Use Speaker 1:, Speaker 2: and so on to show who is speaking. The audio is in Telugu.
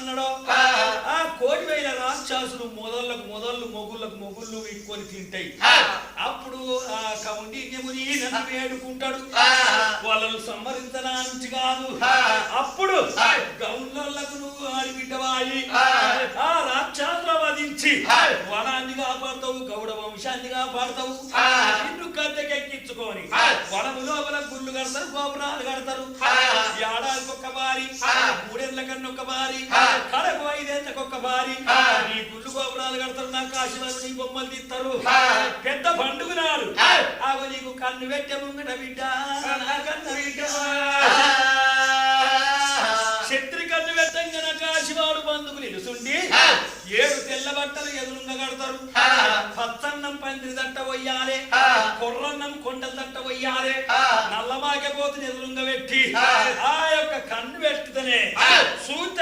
Speaker 1: అన్నాడో ఆ కోటి వేల రాక్షసులు మొదళ్ళు మొగుళ్ళు వీక్కొని తింటాయి. అప్పుడు ఆ కౌండిన్యముని నన్ను వేడుకుంటాడు, వాళ్ళను సంహరించడానికి కాదు. అప్పుడు గౌన్లకు నువ్వు ఆడిబిడ్డవాయి ఆ రాక్షసుల వధించి వనాన్ని కాపాడతావు, గౌడ వంశాన్ని కాపాడతావు. నిన్ను కద్దెకెక్కించుకొని వనము లోపల గుళ్ళు కడతారు, గోపురాలు కడతారు. ఏడాదికి ఒక్క బారి, మూడేళ్ల కన్నా ఒక బారి, కడకు 5 ఏళ్ళకి ఒక్క బారి నీ గుళ్ళు గోపురాలు కడతారు. నాకు ఆశీర్వాదం నీ బొమ్మలు తీస్తారు. పెద్ద పండుగ నాడు ఆగో నీకు కన్ను పెట్టే ముంగట బిడ్డ నా కన్న బిడ్డ శత్రి కన్ను పెట్టంగా నాకు ఆశీర్వాడు బంధుకు నిలుసుండి 7 తెల్ల బట్టలు ఎదురుంగ కడతారు. పచ్చన్నం పందిరి దట్ట పోయాలే, కొర్రన్నం కొండల దట్ట పోయాలే, నల్లమాకే పోతుని ఎదురుంగ పెట్టి ఆ యొక్క కన్ను పెట్టుతనే సూచ